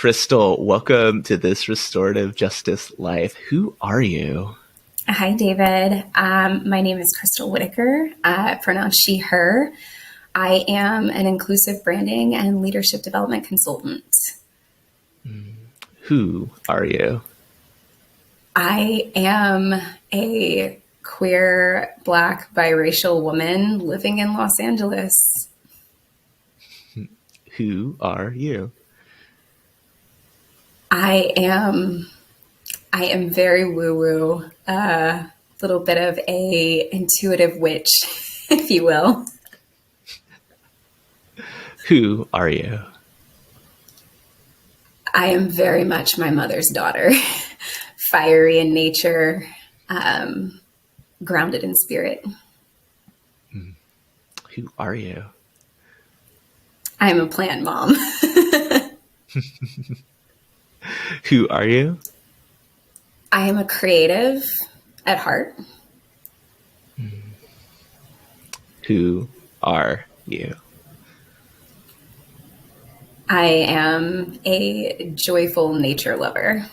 Crystal, welcome to this Restorative Justice Life. Who are you? Hi, David. My name is Crystal Whiteaker, pronouns she, her. I am an inclusive branding and leadership development consultant. Who are you? I am a queer, Black, biracial woman living in Los Angeles. Who are you? I am very woo-woo, a little bit of a intuitive witch, if you will. Who are you? I am very much my mother's daughter, fiery in nature, grounded in spirit. Who are you? I am a plant mom. Who are you? I am a creative at heart. Who are you? I am a joyful nature lover.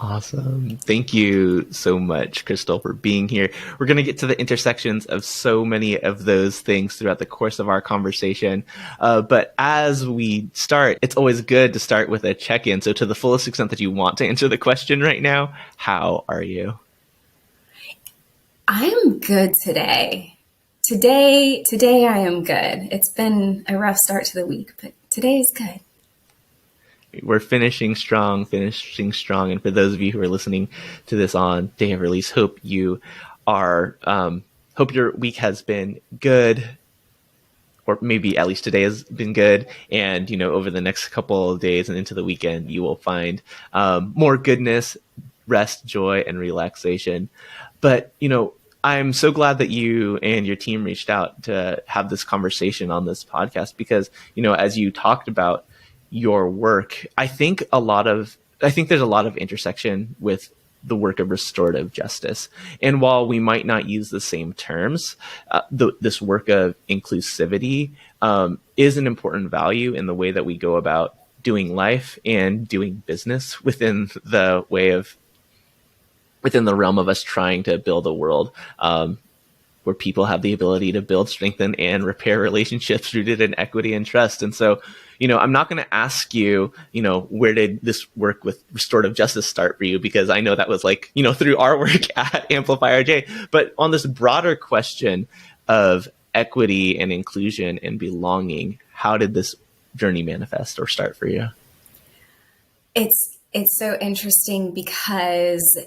Awesome. Thank you so much, Crystal, for being here. We're going to get to the intersections of so many of those things throughout the course of our conversation. But as we start, it's always good to start with a check-in. So to the fullest extent that you want to answer the question right now, how are you? I am good today. Today I am good. It's been a rough start to the week, but today is good. We're finishing strong. And for those of you who are listening to this on day of release, hope you are, hope your week has been good, or maybe at least today has been good. And, over the next couple of days and into the weekend, you will find more goodness, rest, joy, and relaxation. But, I'm so glad that you and your team reached out to have this conversation on this podcast because, as you talked about your work, I think there's a lot of intersection with the work of restorative justice. And while we might not use the same terms, this work of inclusivity is an important value in the way that we go about doing life and doing business within the realm of us trying to build a world where people have the ability to build, strengthen, and repair relationships rooted in equity and trust. And so, I'm not going to ask you, where did this work with restorative justice start for you? Because I know that was through our work at Amplify RJ. But on this broader question of equity and inclusion and belonging, how did this journey manifest or start for you? It's so interesting because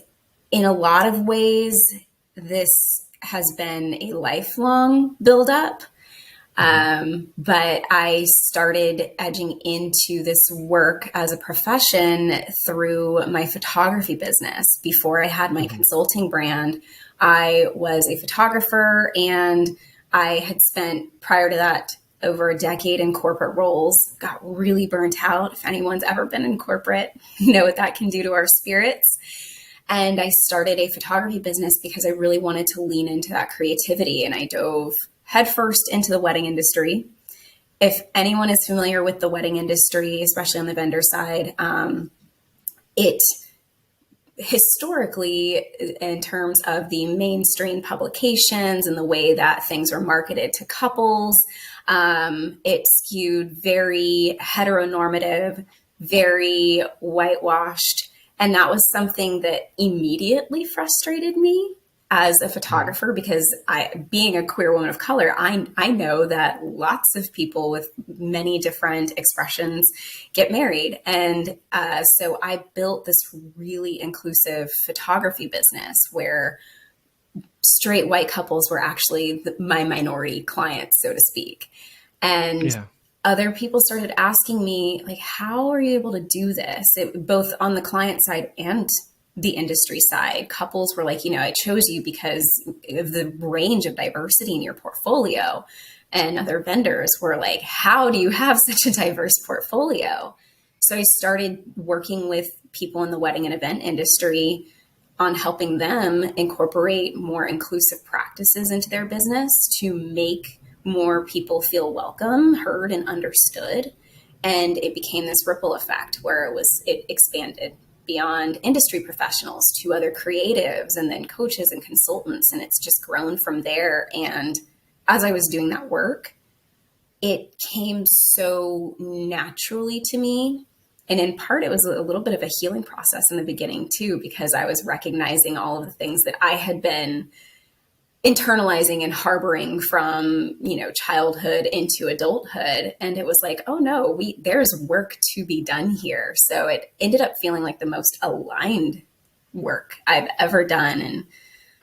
in a lot of ways, this has been a lifelong buildup. But I started edging into this work as a profession through my photography business. Before I had my consulting brand, I was a photographer, and I had spent prior to that over a decade in corporate roles, got really burnt out. If anyone's ever been in corporate, you know what that can do to our spirits. And I started a photography business because I really wanted to lean into that creativity, and I dove headfirst into the wedding industry. If anyone is familiar with the wedding industry, especially on the vendor side, it historically, in terms of the mainstream publications and the way that things were marketed to couples, it skewed very heteronormative, very whitewashed. And that was something that immediately frustrated me as a photographer, because being a queer woman of color, I know that lots of people with many different expressions get married. And so I built this really inclusive photography business where straight white couples were actually my minority clients, so to speak. And other people started asking me, how are you able to do this? Both on the client side and the industry side. Couples were like, I chose you because of the range of diversity in your portfolio. And other vendors were like, how do you have such a diverse portfolio? So I started working with people in the wedding and event industry on helping them incorporate more inclusive practices into their business to make more people feel welcome, heard, and understood. And it became this ripple effect where it expanded beyond industry professionals to other creatives and then coaches and consultants. And it's just grown from there. And as I was doing that work, it came so naturally to me. And in part, it was a little bit of a healing process in the beginning too, because I was recognizing all of the things that I had been internalizing and harboring from, childhood into adulthood. And it was like, oh no, there's work to be done here. So it ended up feeling like the most aligned work I've ever done, and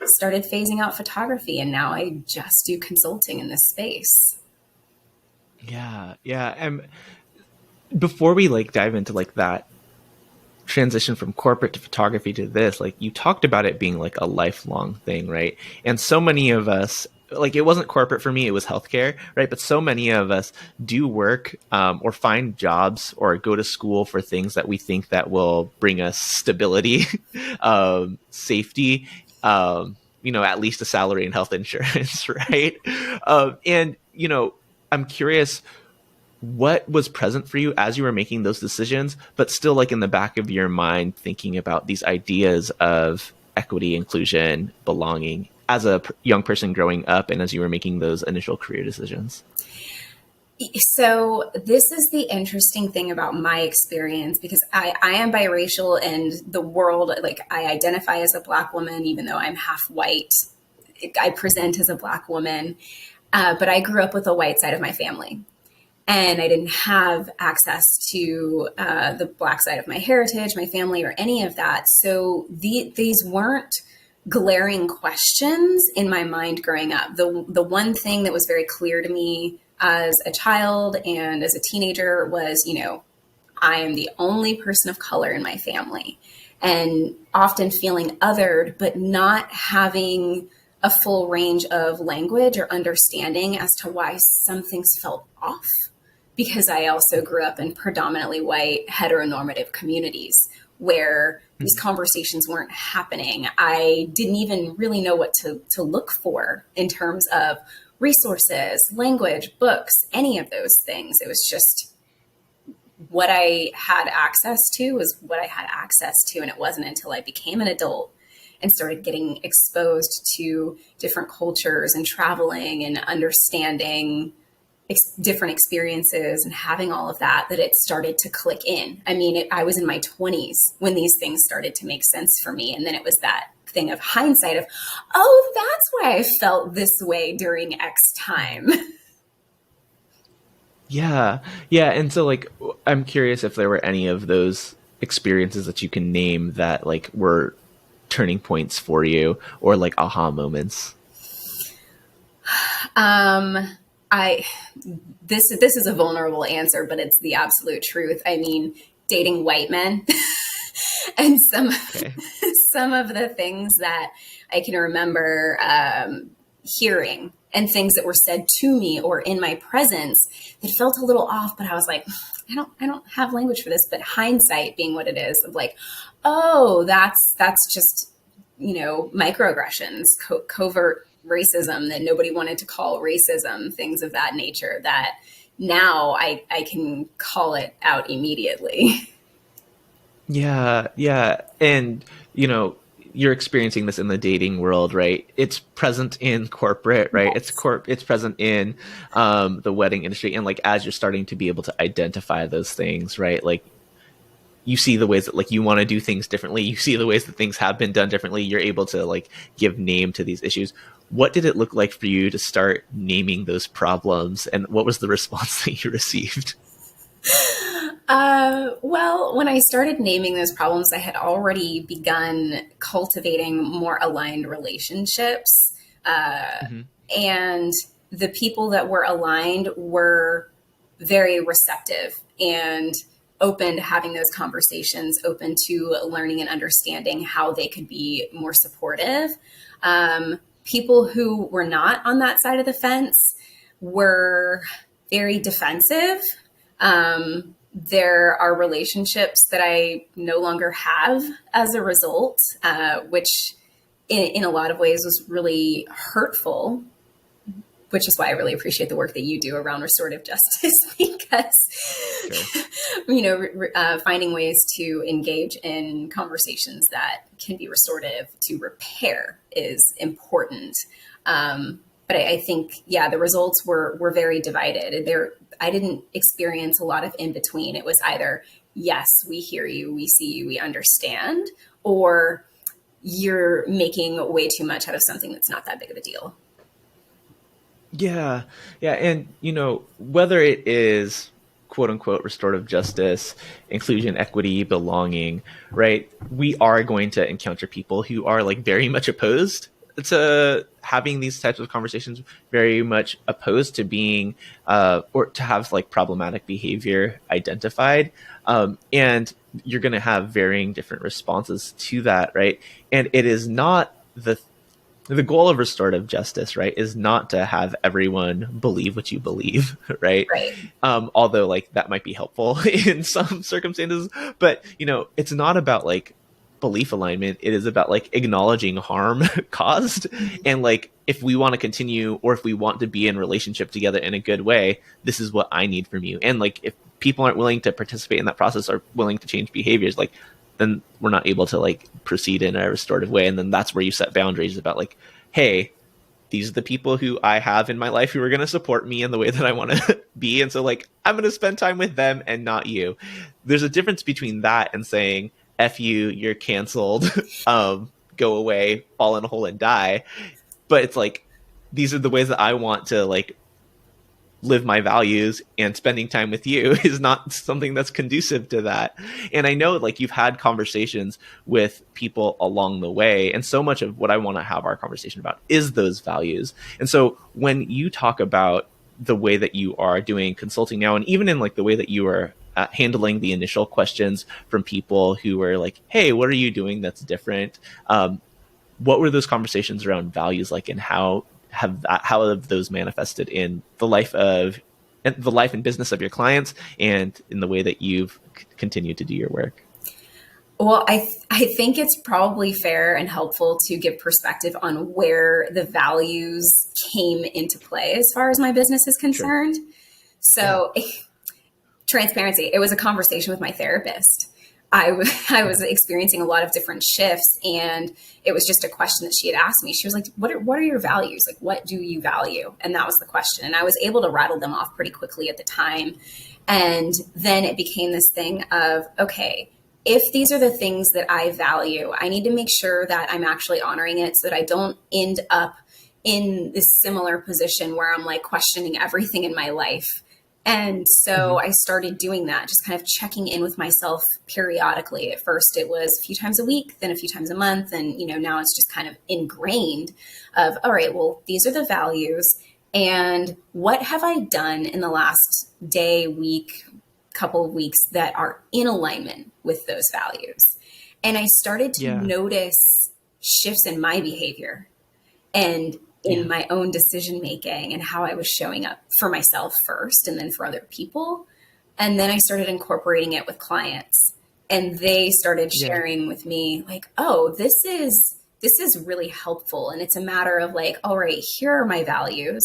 started phasing out photography. And now I just do consulting in this space. Yeah. Yeah. And before we dive into that transition from corporate to photography to this, you talked about it being a lifelong thing, right? And so many of us, it wasn't corporate for me, it was healthcare, right? But so many of us do work or find jobs or go to school for things that we think that will bring us stability, safety, at least a salary and health insurance, right? And I'm curious, what was present for you as you were making those decisions, but still in the back of your mind, thinking about these ideas of equity, inclusion, belonging as a young person growing up and as you were making those initial career decisions? So this is the interesting thing about my experience, because I am biracial, and the world, I identify as a Black woman, even though I'm half white. I present as a Black woman, but I grew up with the white side of my family. And I didn't have access to the Black side of my heritage, my family, or any of that. So these weren't glaring questions in my mind growing up. The one thing that was very clear to me as a child and as a teenager was, I am the only person of color in my family, and often feeling othered, but not having a full range of language or understanding as to why some things felt off. Because I also grew up in predominantly white heteronormative communities where these conversations weren't happening. I didn't even really know what to look for in terms of resources, language, books, any of those things. It was just what I had access to was what I had access to. And it wasn't until I became an adult and started getting exposed to different cultures and traveling and understanding different experiences and having all of that it started to click in. I mean, I was in my 20s when these things started to make sense for me. And then it was that thing of hindsight of, oh, that's why I felt this way during X time. Yeah. Yeah. And so I'm curious if there were any of those experiences that you can name that were turning points for you, or aha moments. This is a vulnerable answer, but it's the absolute truth. I mean, dating white men and some of the things that I can remember hearing, and things that were said to me or in my presence that felt a little off, but I was like, I don't have language for this. But hindsight being what it is, of oh, that's just, microaggressions, covert racism that nobody wanted to call racism, things of that nature, that now I can call it out immediately. Yeah. Yeah. And, you're experiencing this in the dating world, right? It's present in corporate, right? Yes. It's present in the wedding industry. And as you're starting to be able to identify those things, right? You see the ways that you want to do things differently. You see the ways that things have been done differently. You're able to give name to these issues. What did it look like for you to start naming those problems? And what was the response that you received? Well, when I started naming those problems, I had already begun cultivating more aligned relationships. And the people that were aligned were very receptive and open to having those conversations, open to learning and understanding how they could be more supportive. People who were not on that side of the fence were very defensive. There are relationships that I no longer have as a result, which in a lot of ways was really hurtful. which is why I really appreciate the work that you do around restorative justice, because, Sure. finding ways to engage in conversations that can be restorative to repair is important. But I think, the results were very divided. I didn't experience a lot of in between. It was either, yes, we hear you, we see you, we understand, or you're making way too much out of something that's not that big of a deal. Yeah. Yeah. And, whether it is quote unquote restorative justice, inclusion, equity, belonging, right? We are going to encounter people who are like very much opposed to having these types of conversations, very much opposed to being or to have like problematic behavior identified. And you're going to have varying different responses to that, right? And it is not the goal of restorative justice, right, is not to have everyone believe what you believe, right? Right. Although like that might be helpful in some circumstances, but it's not about like belief alignment. It is about like acknowledging harm caused, and like if we want to continue or if we want to be in relationship together in a good way, this is what I need from you. And like if people aren't willing to participate in that process or willing to change behaviors, like then we're not able to like proceed in a restorative way. And then that's where you set boundaries about like, hey, these are the people who I have in my life who are going to support me in the way that I want to be. And so like, I'm going to spend time with them and not you. There's a difference between that and saying, F you, you're canceled, go away, fall in a hole and die. But it's like, these are the ways that I want to like live my values, and spending time with you is not something that's conducive to that. And I know like you've had conversations with people along the way, and so much of what I want to have our conversation about is those values. And so when you talk about the way that you are doing consulting now, and even in like the way that you are handling the initial questions from people who were like, hey, what are you doing that's different? What were those conversations around values like, and how have those manifested in the life and business of your clients, and in the way that you've continued to do your work? Well, I think it's probably fair and helpful to give perspective on where the values came into play as far as my business is concerned. Sure. So, transparency, it was a conversation with my therapist. I was experiencing a lot of different shifts, and it was just a question that she had asked me. She was like, what are your values? Like, what do you value? And that was the question. And I was able to rattle them off pretty quickly at the time. And then it became this thing of, okay, if these are the things that I value, I need to make sure that I'm actually honoring it so that I don't end up in this similar position where I'm like questioning everything in my life. And so I started doing that, just kind of checking in with myself periodically. At first it was a few times a week, then a few times a month. And, now it's just kind of ingrained of, all right, well, these are the values. And what have I done in the last day, week, couple of weeks that are in alignment with those values? And I started to notice shifts in my behavior and in my own decision making, and how I was showing up for myself first and then for other people. And then I started incorporating it with clients, and they started sharing with me like, oh, this is really helpful. And it's a matter of like, all right, here are my values.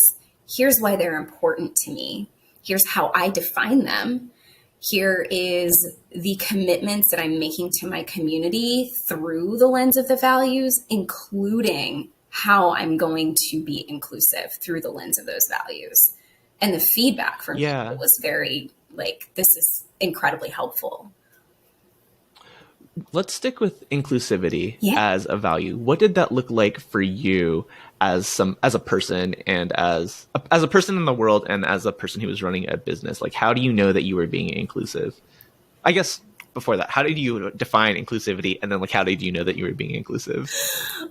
Here's why they're important to me. Here's how I define them. Here is the commitments that I'm making to my community through the lens of the values, including how I'm going to be inclusive through the lens of those values. And the feedback from people was very like, this is incredibly helpful. Let's stick with inclusivity as a value. What did that look like for you as a person, and as a person in the world, and as a person who was running a business? Like, how do you know that you were being inclusive? I guess before that, how did you define inclusivity? And then like, how did you know that you were being inclusive?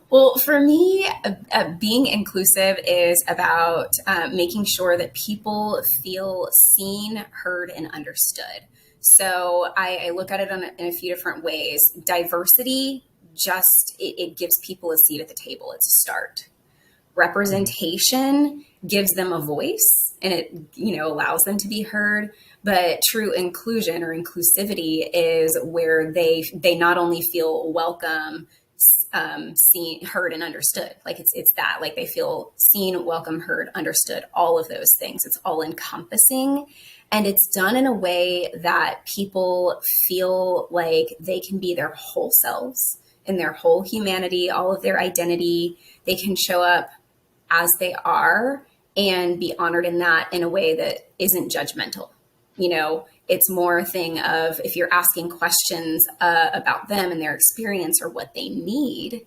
Well, for me, being inclusive is about making sure that people feel seen, heard, and understood. So I look at it in a few different ways. Diversity, it gives people a seat at the table. It's a start. Representation gives them a voice, and it allows them to be heard. But true inclusion or inclusivity is where they not only feel welcome, seen, heard, and understood. Like it's that, like they feel seen, welcome, heard, understood, all of those things. It's all encompassing. And it's done in a way that people feel like they can be their whole selves in their whole humanity, all of their identity. They can show up as they are and be honored in that in a way that isn't judgmental. You know, it's more a thing of if you're asking questions about them and their experience or what they need,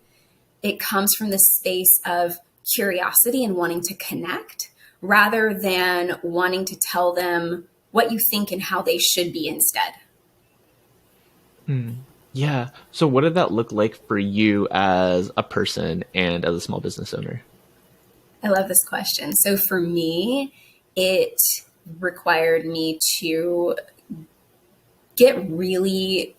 it comes from this space of curiosity and wanting to connect rather than wanting to tell them what you think and how they should be instead. Yeah. So what did that look like for you as a person and as a small business owner? I love this question. So for me, it required me to get really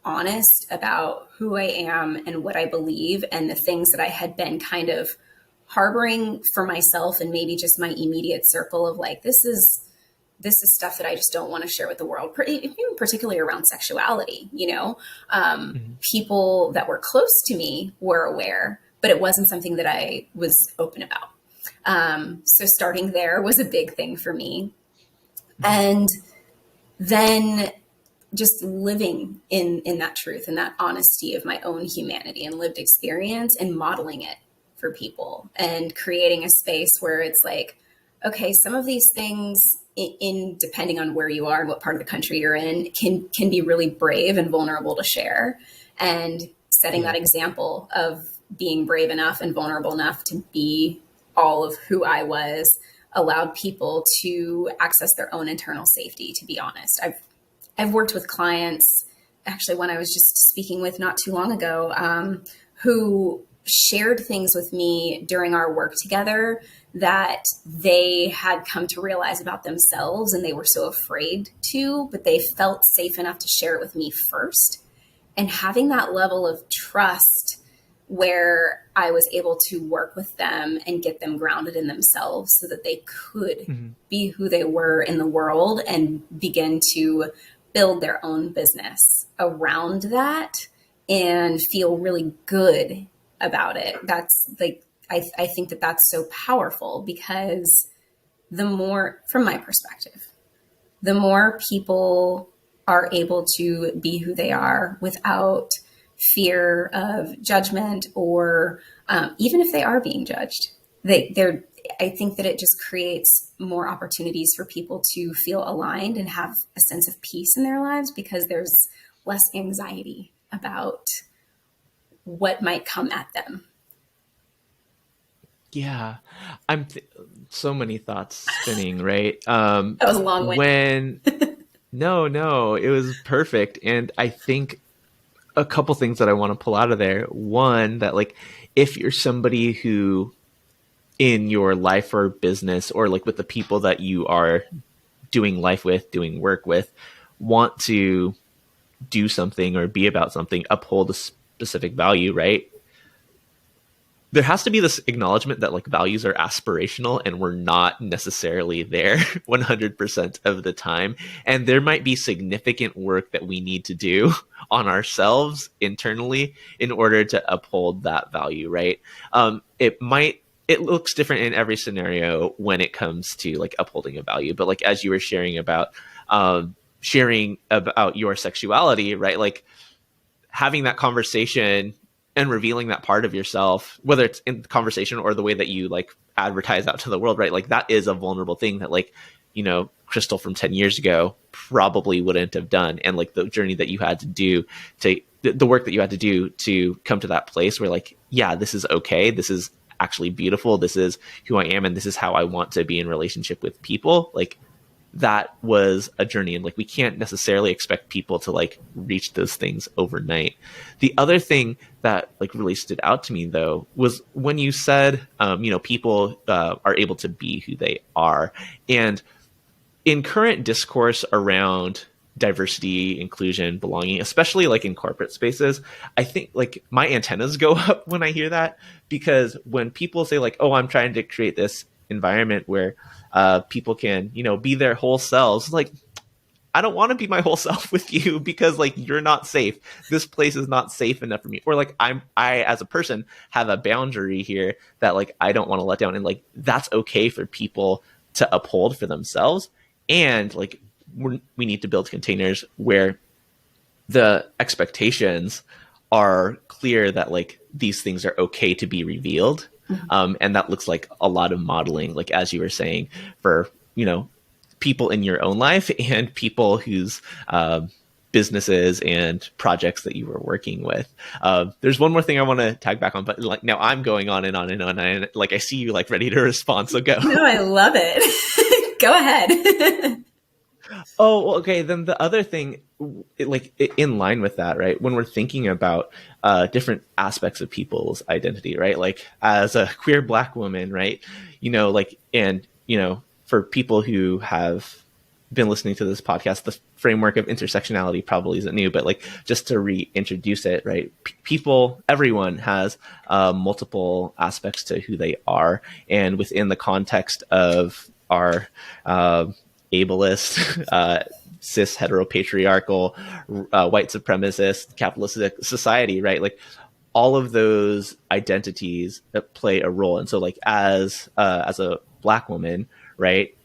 honest about who I am and what I believe and the things that I had been kind of harboring for myself and maybe just my immediate circle of like, this is stuff that I just don't want to share with the world, even particularly around sexuality. You know, people that were close to me were aware, but it wasn't something that I was open about. So starting there was a big thing for me. And then just living in that truth and that honesty of my own humanity and lived experience and modeling it for people and creating a space where it's like, okay, some of these things in depending on where you are and what part of the country you're in can be really brave and vulnerable to share, and setting that example of being brave enough and vulnerable enough to be all of who I was allowed people to access their own internal safety, to be honest. I've worked with clients, actually one I was just speaking with not too long ago, who shared things with me during our work together that they had come to realize about themselves and they were so afraid to, but they felt safe enough to share it with me first. And having that level of trust where I was able to work with them and get them grounded in themselves so that they could be who they were in the world and begin to build their own business around that and feel really good about it. That's like, I think that that's so powerful because the more, from my perspective, the more people are able to be who they are without fear of judgment or even if they are being judged, I think that it just creates more opportunities for people to feel aligned and have a sense of peace in their lives because there's less anxiety about what might come at them. Yeah, so many thoughts spinning, right? That was a long way. No, it was perfect. And I think a couple things that I want to pull out of there. One, that like, if you're somebody who in your life or business or like with the people that you are doing life with, doing work with, want to do something or be about something, uphold a specific value, right? There has to be this acknowledgement that like values are aspirational and we're not necessarily there 100% of the time. And there might be significant work that we need to do on ourselves internally in order to uphold that value, right? It looks different in every scenario when it comes to like upholding a value. But like, as you were sharing about your sexuality, right? Like having that conversation and revealing that part of yourself, whether it's in conversation or the way that you like advertise out to the world, right? Like that is a vulnerable thing that like, you know, Crystal from 10 years ago probably wouldn't have done. And like the journey that you had to do the work that you had to do to come to that place where like, yeah, this is okay. This is actually beautiful. This is who I am. And this is how I want to be in relationship with people. Like that was a journey. And like, we can't necessarily expect people to like reach those things overnight. The other thing that like really stood out to me though, was when you said, people are able to be who they are. And in current discourse around diversity, inclusion, belonging, especially like in corporate spaces, I think like my antennas go up when I hear that, because when people say like, oh, I'm trying to create this environment where people can, be their whole selves, like I don't want to be my whole self with you because like you're not safe. This place is not safe enough for me. Or like I as a person have a boundary here that like I don't want to let down, and like that's okay for people to uphold for themselves. And like we need to build containers where the expectations are clear that like these things are okay to be revealed. And that looks like a lot of modeling, like as you were saying, for, people in your own life and people whose businesses and projects that you were working with. There's one more thing I want to tag back on, but like now I'm going on and on and on, and like I see you like ready to respond, so go. No, I love it. Go ahead. Oh, okay. Then the other thing, in line with that, right? When we're thinking about different aspects of people's identity, right? Like as a queer Black woman, right? For people who have been listening to this podcast, the framework of intersectionality probably isn't new, but like just to reintroduce it, right? Everyone has multiple aspects to who they are, and within the context of our ableist, cis heteropatriarchal, white supremacist, capitalistic society, right? Like all of those identities that play a role. And so like as a Black woman, right,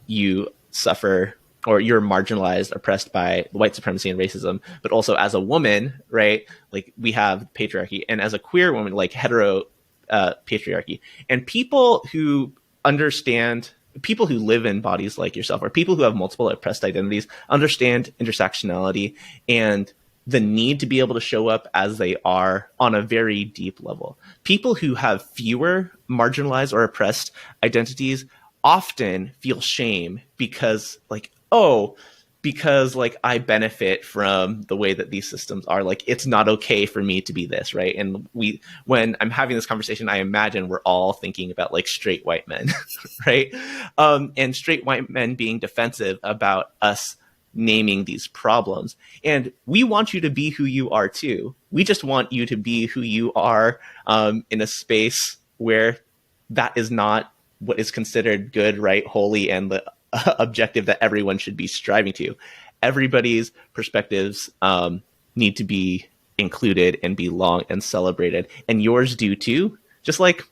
you suffer or you're marginalized, oppressed by white supremacy and racism, but also as a woman, right, like we have patriarchy, and as a queer woman, like hetero patriarchy. And people who live in bodies like yourself, or people who have multiple oppressed identities, understand intersectionality and the need to be able to show up as they are on a very deep level. People who have fewer marginalized or oppressed identities often feel shame because I benefit from the way that these systems are. Like, it's not okay for me to be this, right? And when I'm having this conversation, I imagine we're all thinking about like straight white men, right? And straight white men being defensive about us naming these problems. And we want you to be who you are too. We just want you to be who you are in a space where that is not what is considered good, right, holy, and the objective that everyone should be striving to. Everybody's perspectives need to be included and belong and celebrated, and yours do too. Just like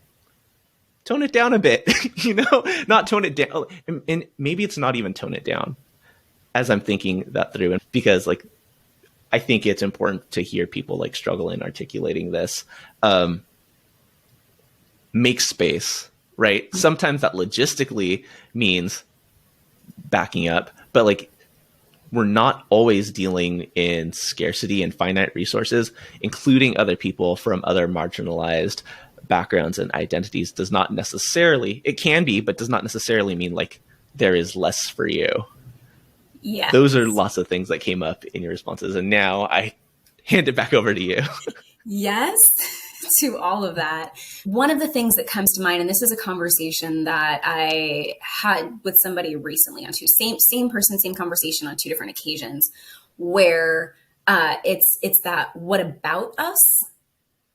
tone it down a bit, not tone it down. And maybe it's not even tone it down as I'm thinking that through. And because like, I think it's important to hear people like struggle in articulating this. Make space, right? Sometimes that logistically means backing up, but like we're not always dealing in scarcity and finite resources. Including other people from other marginalized backgrounds and identities does not necessarily, it can be, but does not necessarily mean like there is less for you. Yeah. Those are lots of things that came up in your responses. And now I hand it back over to you. Yes, to all of that. One of the things that comes to mind, and this is a conversation that I had with somebody recently on same person, same conversation on two different occasions, where it's that what about us?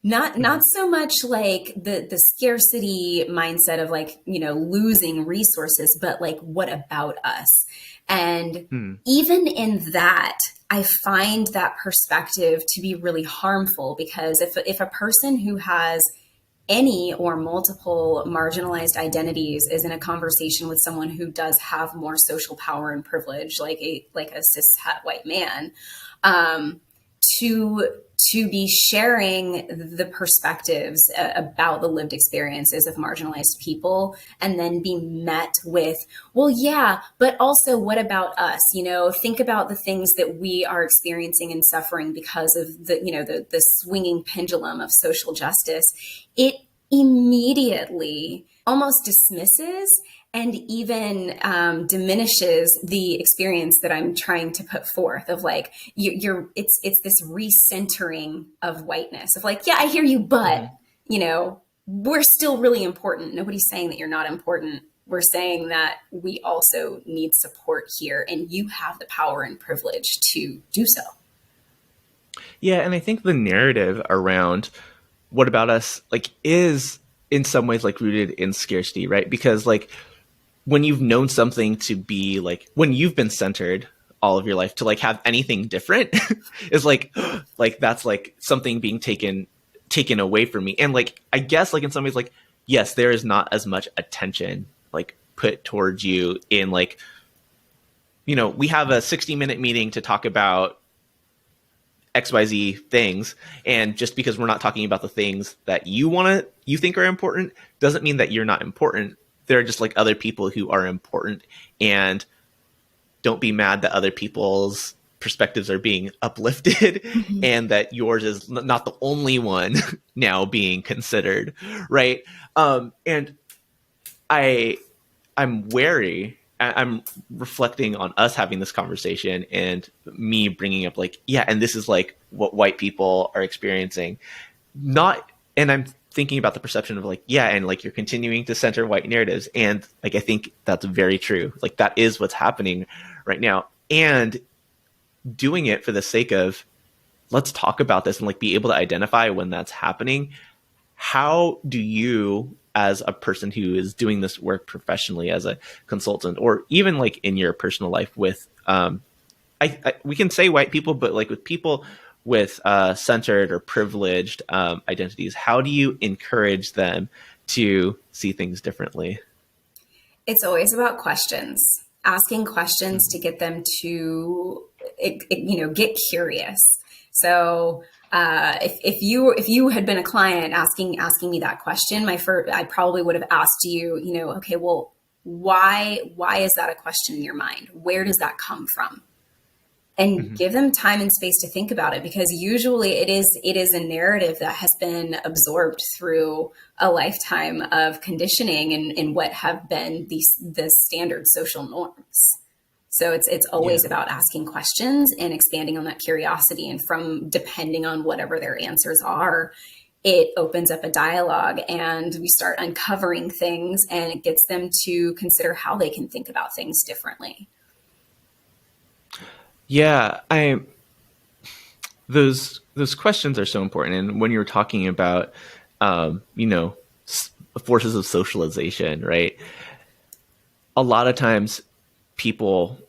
Not so much like the scarcity mindset of like, losing resources, but like what about us? And even in that, I find that perspective to be really harmful, because if a person who has any or multiple marginalized identities is in a conversation with someone who does have more social power and privilege, like a cis het white man, to be sharing the perspectives about the lived experiences of marginalized people, and then be met with, well, yeah, but also what about us? Think about the things that we are experiencing and suffering because of the swinging pendulum of social justice. It immediately almost dismisses and even diminishes the experience that I'm trying to put forth of like, it's this recentering of whiteness of like, yeah, I hear you, but we're still really important. Nobody's saying that you're not important. We're saying that we also need support here, and you have the power and privilege to do so. Yeah, and I think the narrative around what about us like is in some ways like rooted in scarcity, right? Because like when you've known something to be like, when you've been centered all of your life to like have anything different is like that's like something being taken away from me. And like I guess like in some ways like yes, there is not as much attention like put towards you in like, you know, we have a 60-minute meeting to talk about XYZ things, and just because we're not talking about the things that you think are important doesn't mean that you're not important. There are just like other people who are important, and don't be mad that other people's perspectives are being uplifted Mm-hmm. and that yours is not the only one now being considered, right? And I'm wary. I'm reflecting on us having this conversation and me bringing up like, yeah, and this is like what white people are experiencing. Not, and I'm thinking about the perception of like, yeah, and like you're continuing to center white narratives. And like, I think that's very true. Like that is what's happening right now. And doing it for the sake of let's talk about this and like be able to identify when that's happening. How do you, as a person who is doing this work professionally as a consultant, or even like in your personal life with, we can say white people, but like with people with centered or privileged identities, how do you encourage them to see things differently? It's always about questions, asking questions to get them to, get curious. So if you had been a client asking me that question, I probably would have asked you, okay, well, why is that a question in your mind? Where does that come from? And Mm-hmm. give them time and space to think about it, because usually it is a narrative that has been absorbed through a lifetime of conditioning and what have been the standard social norms. So it's Yeah. always about asking questions and expanding on that curiosity, and from depending on whatever their answers are, it opens up a dialogue and we start uncovering things, and it gets them to consider how they can think about things differently. Yeah, I those questions are so important. And when you're talking about, you know, forces of socialization, right? A lot of times, people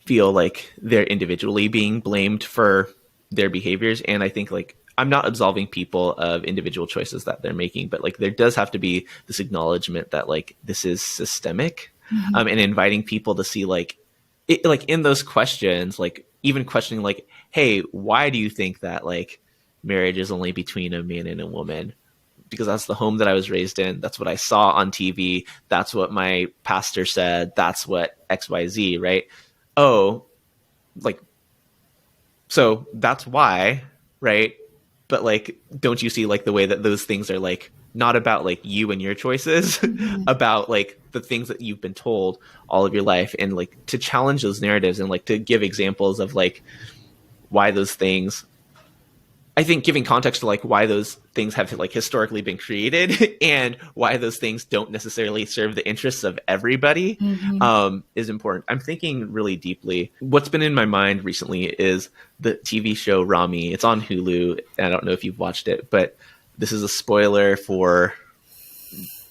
feel like they're individually being blamed for their behaviors, and I think like I'm not absolving people of individual choices that they're making, but like there does have to be this acknowledgement that like this is systemic, Mm-hmm. and inviting people to see like it, like in those questions, like even questioning like, hey, why do you think that like marriage is only between a man and a woman? Because that's the home that I was raised in. That's what I saw on TV. That's what my pastor said. That's what XYZ, right? Oh, like, so that's why, right? But like, don't you see like the way that those things are like not about like you and your choices, Mm-hmm. about like the things that you've been told all of your life, and like to challenge those narratives and like to give examples of like why those things, I think giving context to like why those things have like historically been created and why those things don't necessarily serve the interests of everybody, Mm-hmm. is important. I'm thinking really deeply. What's been in my mind recently is the TV show Rami. It's on Hulu. I don't know if you've watched it, but this is a spoiler for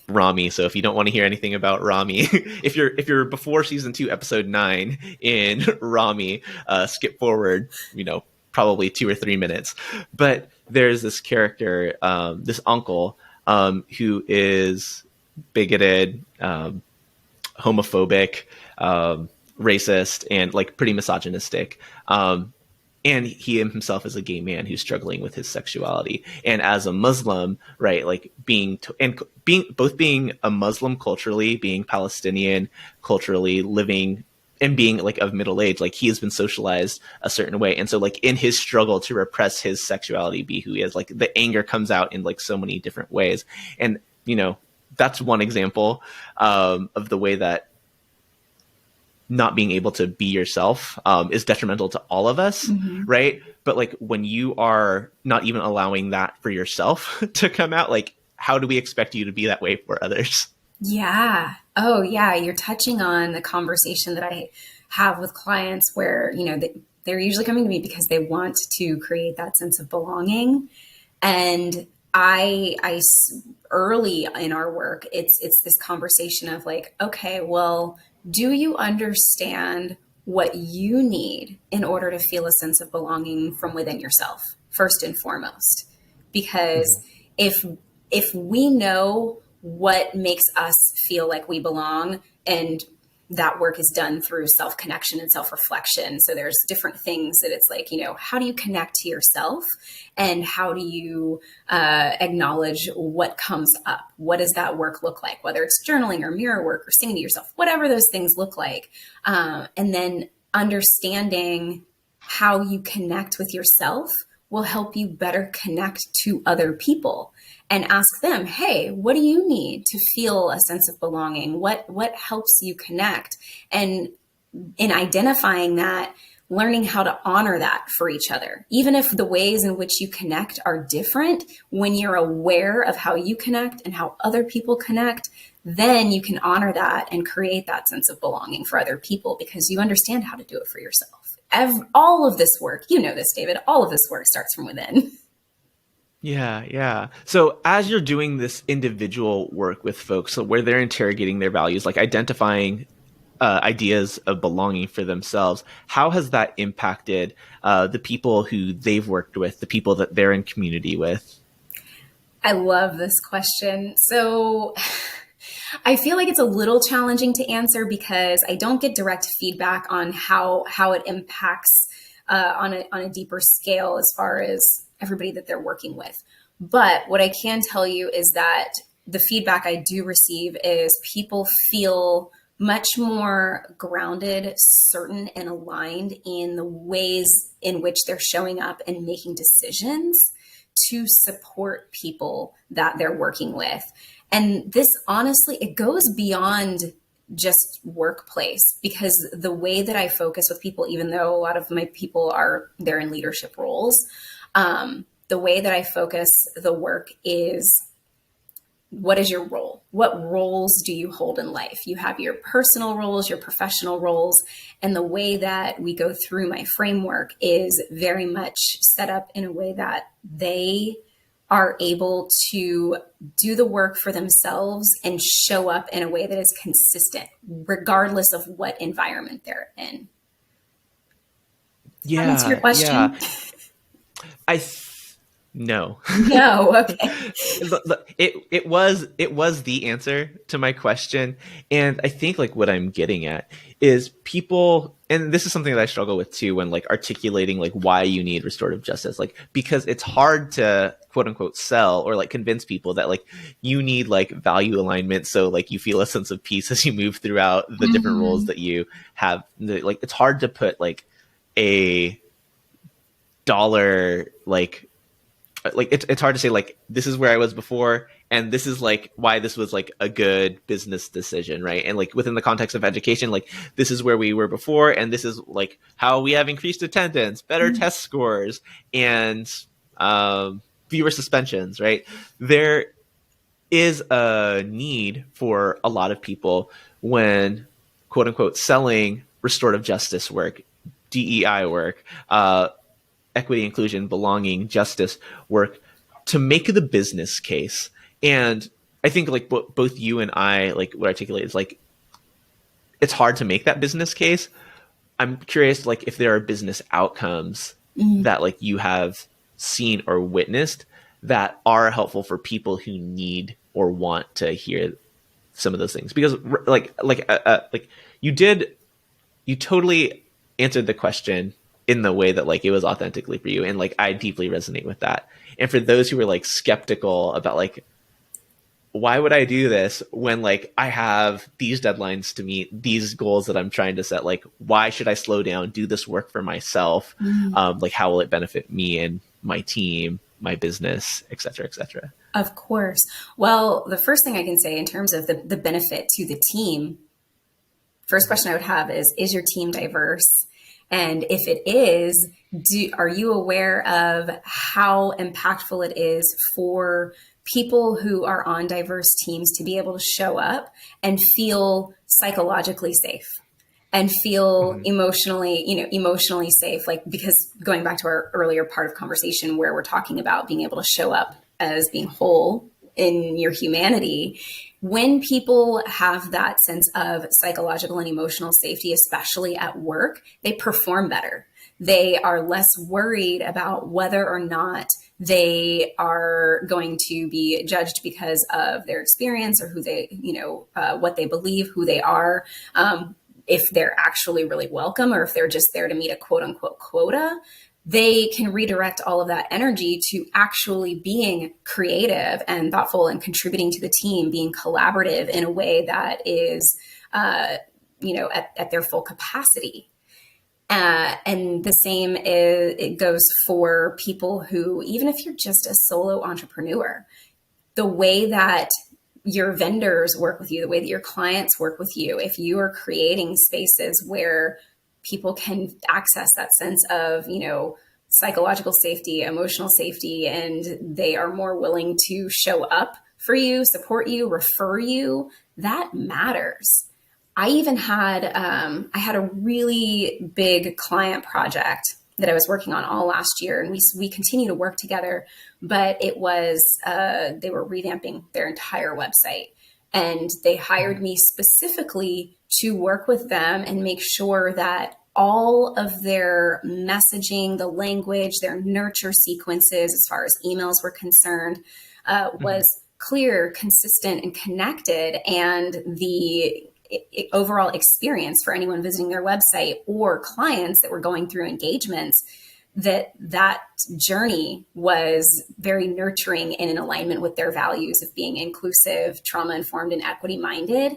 Rami. So if you don't want to hear anything about Rami, if you're before season 2, episode 9 in Rami, skip forward, probably 2 or 3 minutes. But there's this character, this uncle, who is bigoted, homophobic, racist, and like pretty misogynistic. And he himself is a gay man who's struggling with his sexuality. And as a Muslim, right, like being a Muslim culturally, being Palestinian culturally, living and being like of middle age, like he has been socialized a certain way. And so like in his struggle to repress his sexuality, be who he is, like the anger comes out in like so many different ways. And, that's one example, of the way that not being able to be yourself, is detrimental to all of us, Mm-hmm. right? But like when you are not even allowing that for yourself to come out, like how do we expect you to be that way for others? Yeah. Oh, yeah. You're touching on the conversation that I have with clients where, they're usually coming to me because they want to create that sense of belonging. And early in our work, it's this conversation of like, okay, well, do you understand what you need in order to feel a sense of belonging from within yourself, first and foremost. Because if we know what makes us feel like we belong, and that work is done through self-connection and self-reflection. So there's different things that it's like, how do you connect to yourself, and how do you acknowledge what comes up? What does that work look like? Whether it's journaling or mirror work or singing to yourself, whatever those things look like. And then understanding how you connect with yourself will help you better connect to other people, and ask them, hey, what do you need to feel a sense of belonging? What helps you connect? And in identifying that, learning how to honor that for each other. Even if the ways in which you connect are different, when you're aware of how you connect and how other people connect, then you can honor that and create that sense of belonging for other people, because you understand how to do it for yourself. All of this work, this, David, all of this work starts from within. Yeah, yeah. So as you're doing this individual work with folks, so where they're interrogating their values, like identifying ideas of belonging for themselves, how has that impacted the people who they've worked with, the people that they're in community with? I love this question. So I feel like it's a little challenging to answer, because I don't get direct feedback on how it impacts on a deeper scale as far as everybody that they're working with. But what I can tell you is that the feedback I do receive is people feel much more grounded, certain, and aligned in the ways in which they're showing up and making decisions to support people that they're working with. And this, honestly, it goes beyond just workplace, because the way that I focus with people, even though a lot of my people they're in leadership roles, the way that I focus the work is, what is your role? What roles do you hold in life? You have your personal roles, your professional roles, and the way that we go through my framework is very much set up in a way that they are able to do the work for themselves and show up in a way that is consistent, regardless of what environment they're in. Yeah, That's your question. Yeah. No. No, okay. It was the answer to my question. And I think like what I'm getting at is people, and this is something that I struggle with too, when like articulating like why you need restorative justice, like, because it's hard to quote unquote sell or like convince people that like you need like value alignment. So like you feel a sense of peace as you move throughout the different roles that you have. Like it's hard to put like a dollar, like it's hard to say like this is where I was before and this is like why this was like a good business decision, right? And like within the context of education, like this is where we were before and this is like how we have increased attendance, better test scores, and fewer suspensions, right? There is a need for a lot of people when quote unquote selling restorative justice work, DEI work, equity, inclusion, belonging, justice work, to make the business case. And I think like both you and I like would articulate is like it's hard to make that business case. I'm curious like if there are business outcomes that like you have seen or witnessed that are helpful for people who need or want to hear some of those things, because like you totally answered the question in the way that like it was authentically for you, and like I deeply resonate with that. And for those who were like skeptical about like why would I do this when like I have these deadlines to meet, these goals that I'm trying to set, like why should I slow down, do this work for myself, like how will it benefit me and my team, my business, et cetera, et cetera? Of course. Well, the first thing I can say in terms of the benefit to the team, first question I would have is your team diverse? And if it is, are you aware of how impactful it is for people who are on diverse teams to be able to show up and feel psychologically safe and feel emotionally safe? Like, because going back to our earlier part of conversation where we're talking about being able to show up as being whole in your humanity, when people have that sense of psychological and emotional safety, especially at work, they perform better. They are less worried about whether or not they are going to be judged because of their experience or who they, what they believe, who they are, if they're actually really welcome or if they're just there to meet a quote unquote quota. They can redirect all of that energy to actually being creative and thoughtful and contributing to the team, being collaborative in a way that is, at their full capacity. And the same it goes for people who, even if you're just a solo entrepreneur, the way that your vendors work with you, the way that your clients work with you, if you are creating spaces where people can access that sense of, psychological safety, emotional safety, and they are more willing to show up for you, support you, refer you, that matters. I even had, I had a really big client project that I was working on all last year, and we continue to work together, but it was, they were revamping their entire website, and they hired me specifically to work with them and make sure that all of their messaging, the language, their nurture sequences, as far as emails were concerned, was clear, consistent, and connected, and the overall experience for anyone visiting their website or clients that were going through engagements, that journey was very nurturing and in alignment with their values of being inclusive, trauma-informed, and equity-minded.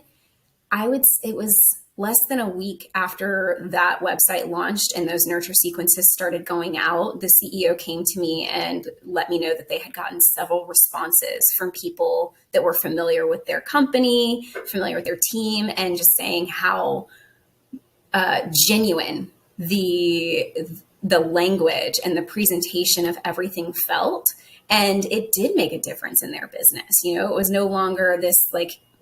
It was less than a week after that website launched and those nurture sequences started going out, the CEO came to me and let me know that they had gotten several responses from people that were familiar with their company, familiar with their team, and just saying how genuine the language and the presentation of everything felt. And it did make a difference in their business. It was no longer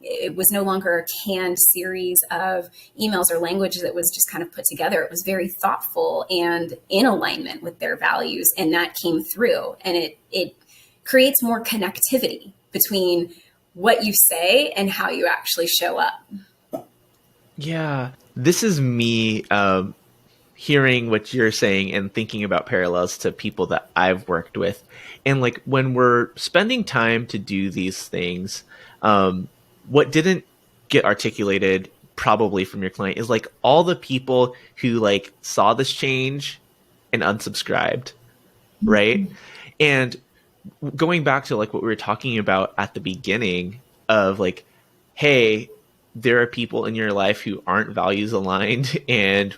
it was no longer a canned series of emails or language that was just kind of put together. It was very thoughtful and in alignment with their values. And that came through. And it creates more connectivity between what you say and how you actually show up. Yeah. This is me hearing what you're saying and thinking about parallels to people that I've worked with. And when we're spending time to do these things, what didn't get articulated probably from your client is all the people who saw this change and unsubscribed, right? Mm-hmm. And going back to what we were talking about at the beginning of hey, there are people in your life who aren't values aligned, and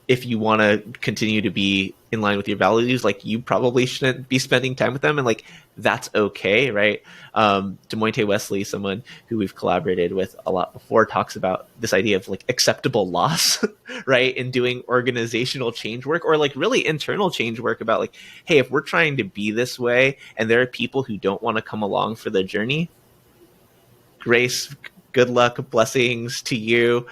if you want to continue to be in line with your values, you probably shouldn't be spending time with them, and that's okay, right? DeMointe Wesley, someone who we've collaborated with a lot before, talks about this idea of acceptable loss, right? In doing organizational change work or really internal change work about hey, if we're trying to be this way and there are people who don't want to come along for the journey, grace, good luck, blessings to you.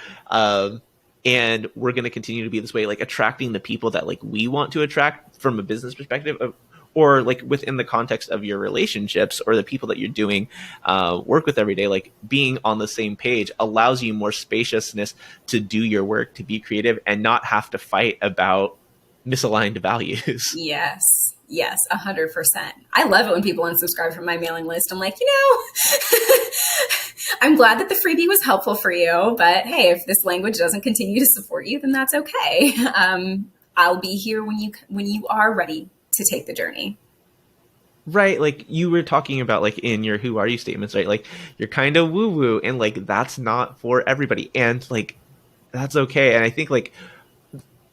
And we're going to continue to be this way, attracting the people that we want to attract from a business perspective, or within the context of your relationships or the people that you're doing work with every day. Being on the same page allows you more spaciousness to do your work, to be creative, and not have to fight about misaligned values. Yes, 100%. I love it when people unsubscribe from my mailing list. I'm I'm glad that the freebie was helpful for you, but hey, if this language doesn't continue to support you, then that's okay. I'll be here when you are ready to take the journey. Right. You were talking about in your who are you statements, right? You're kind of woo woo and that's not for everybody. And that's okay. And I think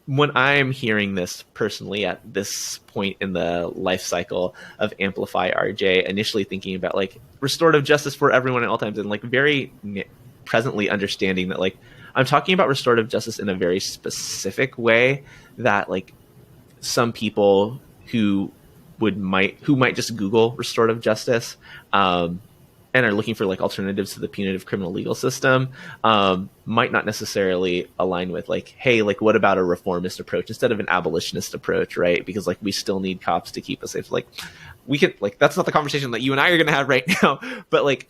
when I'm hearing this personally at this point in the life cycle of Amplify RJ, initially thinking about restorative justice for everyone at all times, and very presently understanding that I'm talking about restorative justice in a very specific way that some people who might just Google restorative justice and are looking for alternatives to the punitive criminal legal system might not necessarily align with hey, what about a reformist approach instead of an abolitionist approach, right? Because we still need cops to keep us safe. We can that's not the conversation that you and I are going to have right now, but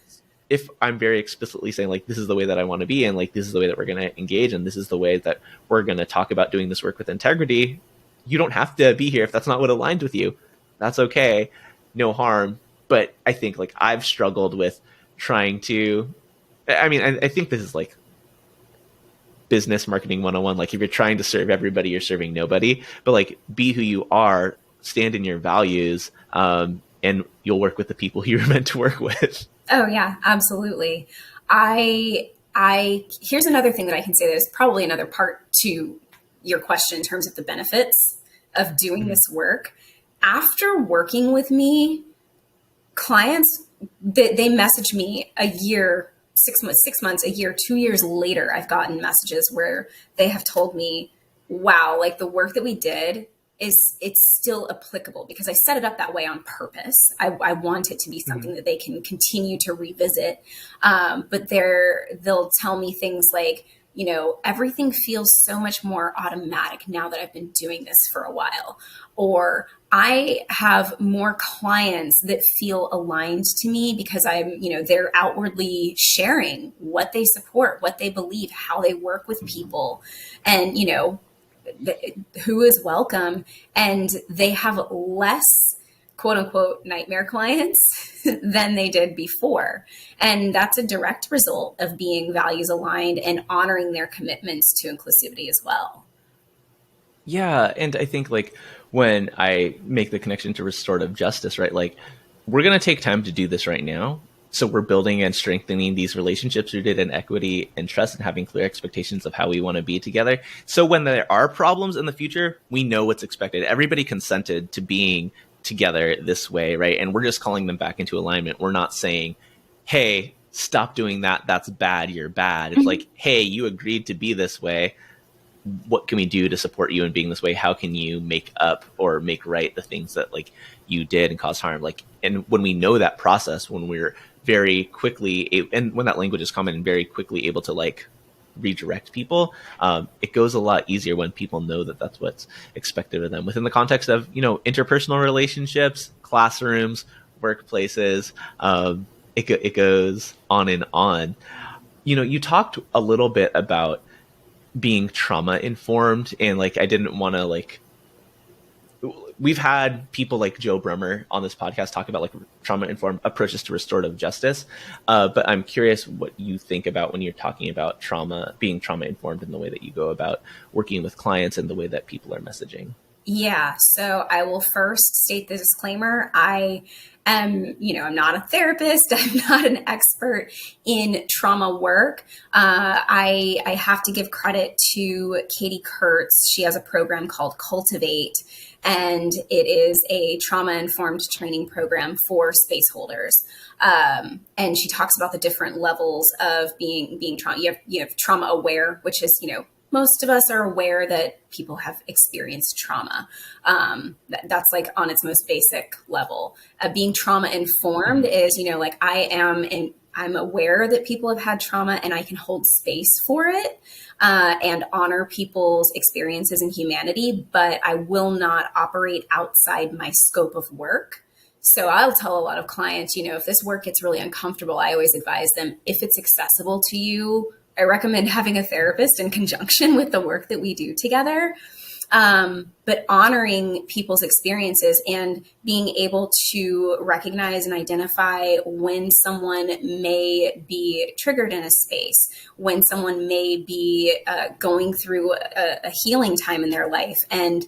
if I'm very explicitly saying like, this is the way that I want to be, and like, this is the way that we're going to engage, and this is the way that we're going to talk about doing this work with integrity, you don't have to be here if that's not what aligns with you. That's okay. No harm. But I think like I've struggled with trying to, I mean, I think this is like business marketing 101. Like if you're trying to serve everybody, you're serving nobody, but like be who you are, stand in your values, and you'll work with the people you're meant to work with. Oh yeah, absolutely. I here's another thing that I can say. There's probably another part to your question in terms of the benefits of doing this work. After working with me, clients, they message me a year, 6 months, a year, 2 years later, I've gotten messages where they have told me, wow, like the work that we did it's still applicable because I set it up that way on purpose. I want it to be something that they can continue to revisit. But they'll tell me things like, you know, everything feels so much more automatic now that I've been doing this for a while. Or I have more clients that feel aligned to me because they're outwardly sharing what they support, what they believe, how they work with people, and, who is welcome. And they have less quote unquote nightmare clients than they did before. And that's a direct result of being values aligned and honoring their commitments to inclusivity as well. Yeah. And I think like when I make the connection to restorative justice, right? Like we're going to take time to do this right now. So we're building and strengthening these relationships rooted in equity and trust and having clear expectations of how we want to be together. So when there are problems in the future, we know what's expected. Everybody consented to being together this way, right? And we're just calling them back into alignment. We're not saying, hey, stop doing that. That's bad. You're bad. It's like, hey, you agreed to be this way. What can we do to support you in being this way? How can you make up or make right the things that like you did and caused harm? Like, and when we know that process, when we're very quickly, and when that language is common and very quickly able to like redirect people, it goes a lot easier when people know that that's what's expected of them within the context of, interpersonal relationships, classrooms, workplaces. It goes on and on. You talked a little bit about being trauma informed, and like I didn't want to like, we've had people like Joe Brummer on this podcast talk about like trauma informed approaches to restorative justice, but I'm curious what you think about when you're talking about being trauma informed in the way that you go about working with clients and the way that people are messaging. Yeah, so I will first state the disclaimer. I am, I'm not a therapist. I'm not an expert in trauma work. I have to give credit to Katie Kurtz. She has a program called Cultivate, and it is a trauma-informed training program for space holders. And she talks about the different levels of being trauma. You have trauma aware, which is, most of us are aware that people have experienced trauma. That's like on its most basic level. Being trauma informed is, like I'm aware that people have had trauma and I can hold space for it and honor people's experiences in humanity, but I will not operate outside my scope of work. So I'll tell a lot of clients, if this work gets really uncomfortable, I always advise them, if it's accessible to you, I recommend having a therapist in conjunction with the work that we do together. But honoring people's experiences and being able to recognize and identify when someone may be triggered in a space, when someone may be going through a healing time in their life, and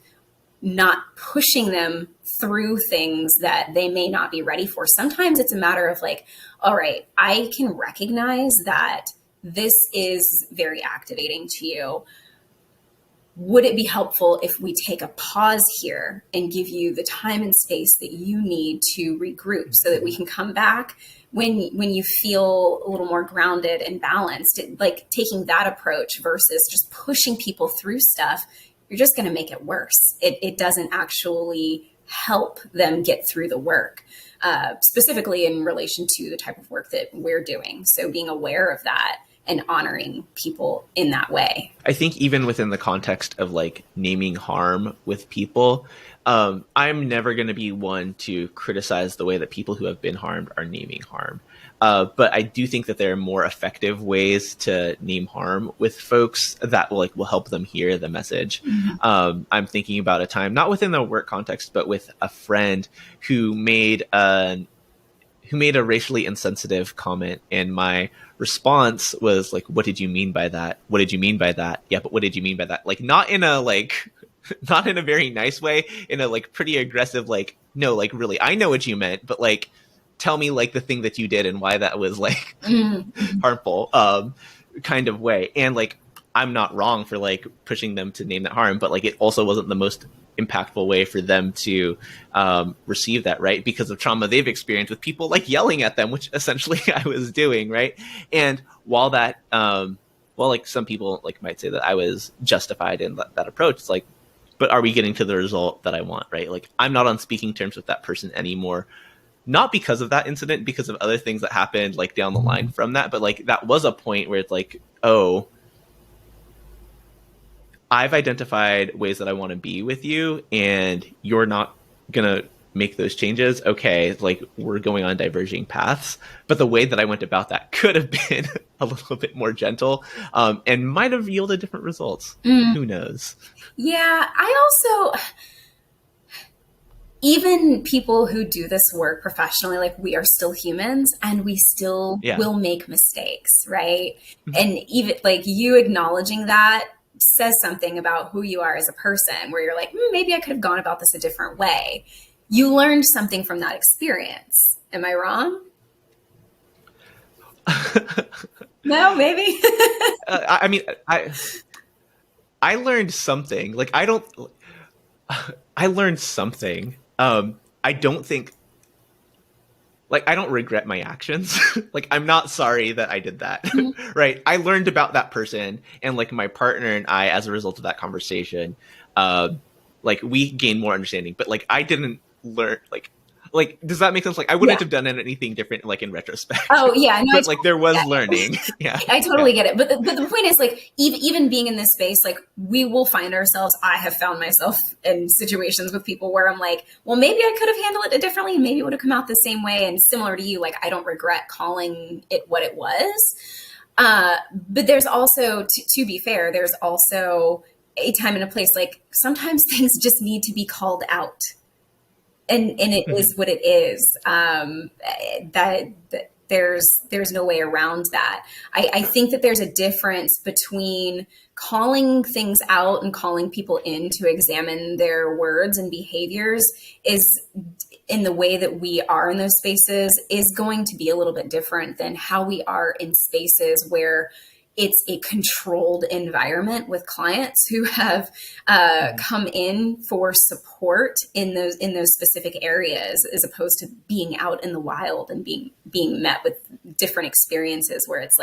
not pushing them through things that they may not be ready for. Sometimes it's a matter of like, all right, I can recognize that this is very activating to you. Would it be helpful if we take a pause here and give you the time and space that you need to regroup so that we can come back when you feel a little more grounded and balanced? Like taking that approach versus just pushing people through stuff, you're just going to make it worse. It doesn't actually help them get through the work, specifically in relation to the type of work that we're doing. So being aware of that and honoring people in that way. I think even within the context of like naming harm with people, I'm never going to be one to criticize the way that people who have been harmed are naming harm. But I do think that there are more effective ways to name harm with folks that will help them hear the message. I'm thinking about a time, not within the work context, but with a friend who made a racially insensitive comment, and my response was like, "What did you mean by that? What did you mean by that? Yeah, but what did you mean by that?" Like, not in a not in a very nice way, in a pretty aggressive, no, really, I know what you meant, but tell me the thing that you did and why that was harmful, kind of way. And I'm not wrong for pushing them to name that harm, but it also wasn't the most impactful way for them to receive that, right? Because of trauma they've experienced with people yelling at them, which essentially I was doing, right? And while that, some people might say that I was justified in that approach, it's but are we getting to the result that I want, right? I'm not on speaking terms with that person anymore. Not because of that incident, because of other things that happened down the line from that. But that was a point where it's oh, I've identified ways that I want to be with you, and you're not going to make those changes. Okay, we're going on diverging paths. But the way that I went about that could have been a little bit more gentle, and might have yielded different results. Who knows? Yeah, I also, even people who do this work professionally, we are still humans and we still will make mistakes, right? And even you acknowledging that says something about who you are as a person, where you're maybe I could have gone about this a different way. You learned something from that experience. Am I wrong? No, maybe. I mean, I learned something. I learned something. I don't think, I don't regret my actions. I'm not sorry that I did that. Right? I learned about that person, and my partner and I, as a result of that conversation, we gained more understanding. But I didn't learn, does that make sense? I wouldn't have done anything different, in retrospect. Oh yeah, no, but there was learning. Yeah, I totally get it. But the point is, even being in this space, we will find ourselves. I have found myself in situations with people where I'm well, maybe I could have handled it differently, and maybe it would have come out the same way. And similar to you, I don't regret calling it what it was. But there's also, to be fair, there's also a time and a place. Sometimes things just need to be called out. And it is what it is. That there's no way around that. I think that there's a difference between calling things out and calling people in to examine their words and behaviors is in the way that we are in those spaces is going to be a little bit different than how we are in spaces where it's a controlled environment with clients who have come in for support in those specific areas, as opposed to being out in the wild and being met with different experiences where it's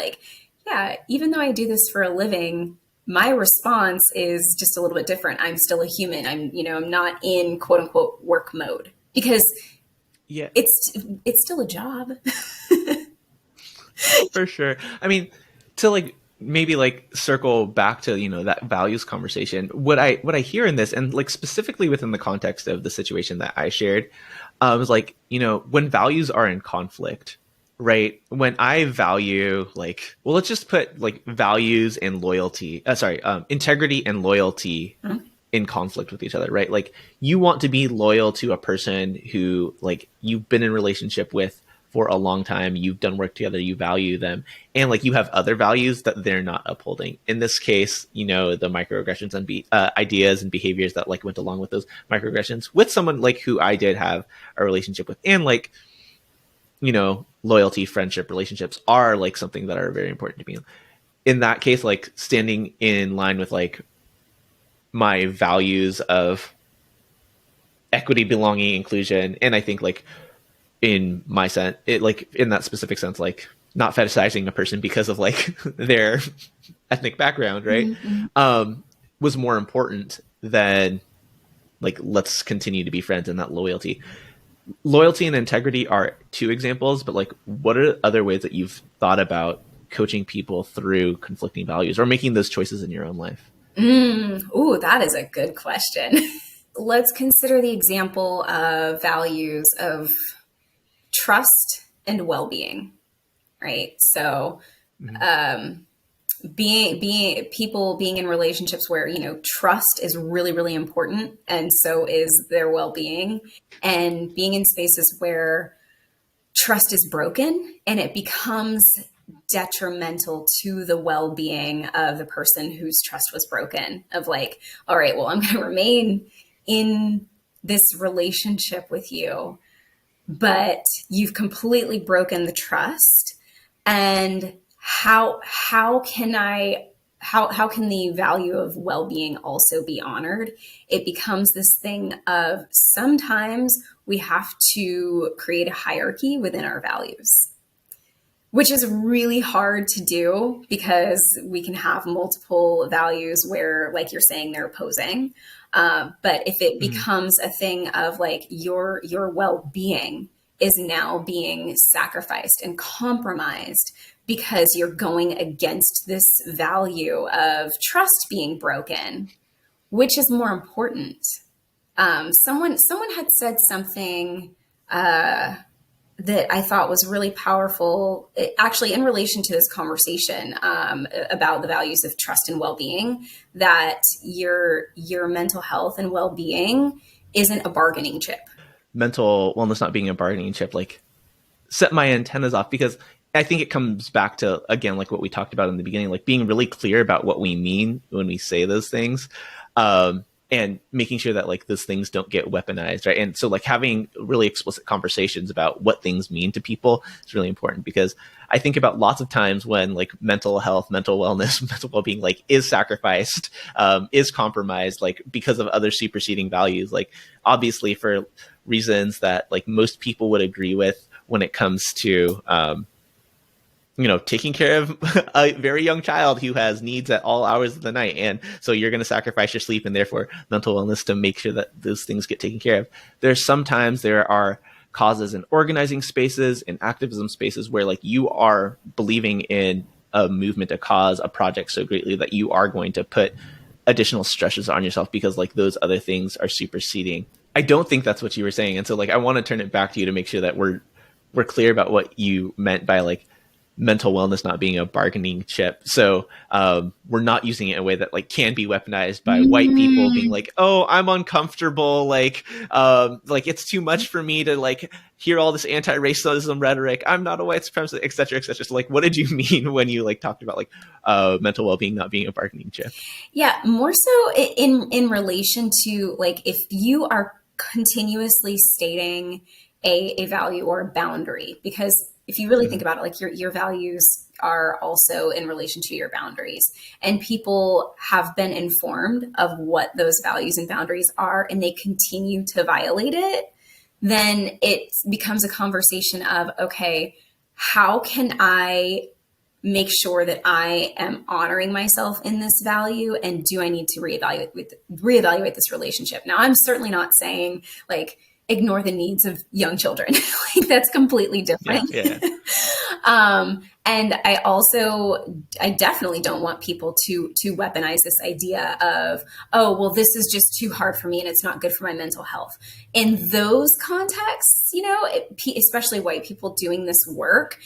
yeah, even though I do this for a living, my response is just a little bit different. I'm still a human. I'm not in quote unquote work mode, because it's still a job. For sure. I mean, to maybe circle back to that values conversation, what I hear in this, and specifically within the context of the situation that I shared, was when values are in conflict, right? When I value let's just put values and loyalty, integrity and loyalty in conflict with each other, right? You want to be loyal to a person who you've been in relationship with for a long time, you've done work together, you value them, and you have other values that they're not upholding. In this case, the microaggressions and ideas and behaviors that went along with those microaggressions with someone who I did have a relationship with, and loyalty, friendship, relationships are something that are very important to me. In that case, standing in line with my values of equity, belonging, inclusion, and I think in my sense, it in that specific sense, not fetishizing a person because of their ethnic background, right? Was more important than let's continue to be friends, and that loyalty and integrity are two examples, but what are other ways that you've thought about coaching people through conflicting values or making those choices in your own life? Ooh, that is a good question. Let's consider the example of values of trust and well-being. right? So Mhm. um, being in relationships where, you know, trust is really, really important, and so is their well-being, and being in spaces where trust is broken and it becomes detrimental to the well-being of the person whose trust was broken, of like, all right, well, I'm going to remain in this relationship with you, but you've completely broken the trust. And how can I how can the value of well-being also be honored? It becomes this thing of sometimes we have to create a hierarchy within our values, which is really hard to do because we can have multiple values where, like you're saying, they're opposing. But if it Mhm. becomes a thing of like your well-being is now being sacrificed and compromised because you're going against this value of trust being broken, which is more important? Someone had said something that I thought was really powerful, actually, in relation to this conversation about the values of trust and well-being. That your mental health and well-being isn't a bargaining chip. Mental wellness not being a bargaining chip, like set my antennas off, because I think it comes back to, again, like what we talked about in the beginning, like being really clear about what we mean when we say those things. And making sure that like those things don't get weaponized, right? And so like having really explicit conversations about what things mean to people is really important, because I think about lots of times when like mental health, mental wellness, mental well-being like is sacrificed, is compromised, like because of other superseding values, like obviously for reasons that like most people would agree with when it comes to taking care of a very young child who has needs at all hours of the night. And so you're going to sacrifice your sleep and therefore mental wellness to make sure that those things get taken care of. There are causes in organizing spaces and activism spaces where like you are believing in a movement, a cause, a project so greatly that you are going to put additional stresses on yourself because like those other things are superseding. I don't think that's what you were saying. And so like I want to turn it back to you to make sure that we're clear about what you meant by like mental wellness not being a bargaining chip. So we're not using it in a way that like can be weaponized by white people being Mm, like, oh, I'm uncomfortable, like it's too much for me to like hear all this anti-racism rhetoric. I'm not a white supremacist, et cetera, et cetera. So like, what did you mean when you like talked about like mental well-being not being a bargaining chip? yeah, more so in relation to like if you are continuously stating a value or a boundary, because if you really think Mm-hmm. about it, like your values are also in relation to your boundaries, and people have been informed of what those values and boundaries are, and they continue to violate it, then it becomes a conversation of, okay, how can I make sure that I am honoring myself in this value, and do I need to reevaluate this relationship? Now, I'm certainly not saying like ignore the needs of young children. Like that's completely Yeah, different. yeah. And I definitely don't want people to weaponize this idea of, oh, well, this is just too hard for me and it's not good for my mental health. In those contexts, you know, especially white people doing this work,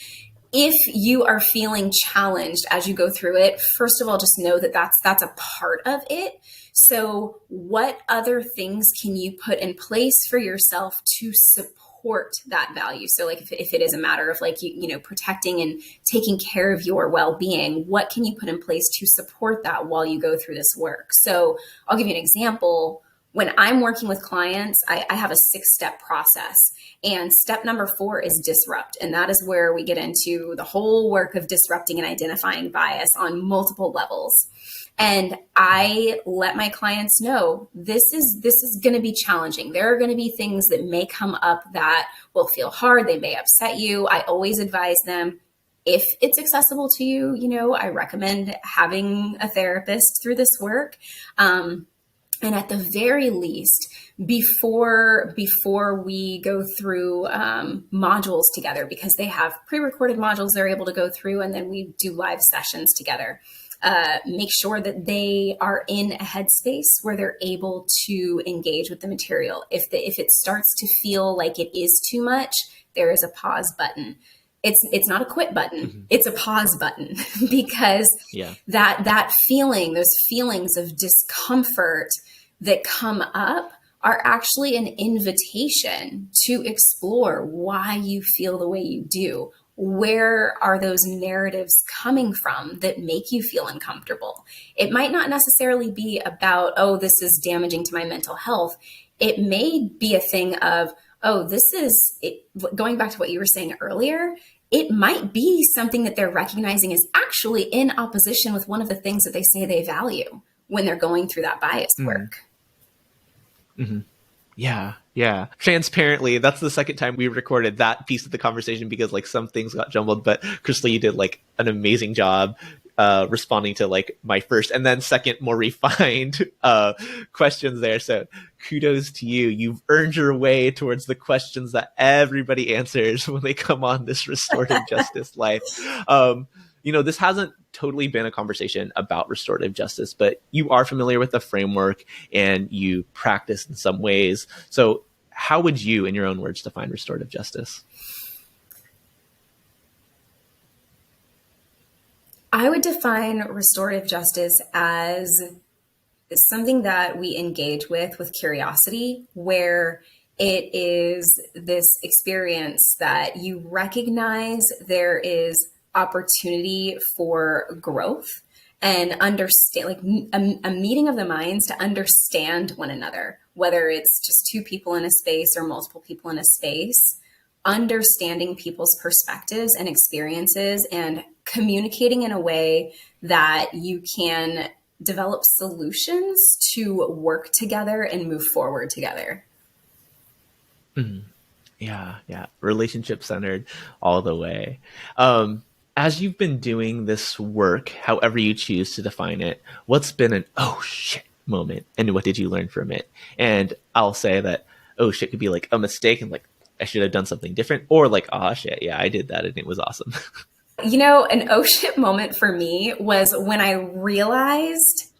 if you are feeling challenged as you go through it, first of all, just know that that's a part of it. So what other things can you put in place for yourself to support that value? So like if it is a matter of like, you know, protecting and taking care of your well-being, what can you put in place to support that while you go through this work? So I'll give you an example. When I'm working with clients, I have a 6-step process. And step number 4 is disrupt. And that is where we get into the whole work of disrupting and identifying bias on multiple levels. And I let my clients know this is going to be challenging. There are going to be things that may come up that will feel hard. They may upset you. I always advise them, if it's accessible to you, you know, I recommend having a therapist through this work. And at the very least, before we go through modules together, because they have pre-recorded modules they're able to go through, and then we do live sessions together. Make sure that they are in a headspace where they're able to engage with the material. If it starts to feel like it is too much, there is a pause button. It's not a quit button. Mm-hmm. It's a pause button because Yeah. that feeling, those feelings of discomfort that come up are actually an invitation to explore why you feel the way you do. Where are those narratives coming from that make you feel uncomfortable? It might not necessarily be about, oh, this is damaging to my mental health. It may be a thing of, oh, this is it, going back to what you were saying earlier. It might be something that they're recognizing is actually in opposition with one of the things that they say they value when they're going through that bias work. Mm-hmm. Yeah. Yeah. Transparently, that's the second time we recorded that piece of the conversation because like some things got jumbled, but Crystal, you did like an amazing job responding to like my first and then second more refined questions there. So kudos to you. You've earned your way towards the questions that everybody answers when they come on this restorative justice life. This hasn't totally been a conversation about restorative justice, but you are familiar with the framework and you practice in some ways. So how would you, in your own words, define restorative justice? I would define restorative justice as something that we engage with curiosity, where it is this experience that you recognize there is opportunity for growth and understand, like a meeting of the minds to understand one another, whether it's just two people in a space or multiple people in a space, understanding people's perspectives and experiences and communicating in a way that you can develop solutions to work together and move forward together. Mm-hmm. Yeah. Relationship centered all the way. As you've been doing this work, however you choose to define it, what's been an oh shit moment and what did you learn from it? And I'll say that oh shit could be like a mistake and like I should have done something different, or like oh shit, yeah, I did that and it was awesome. An oh shit moment for me was when I realized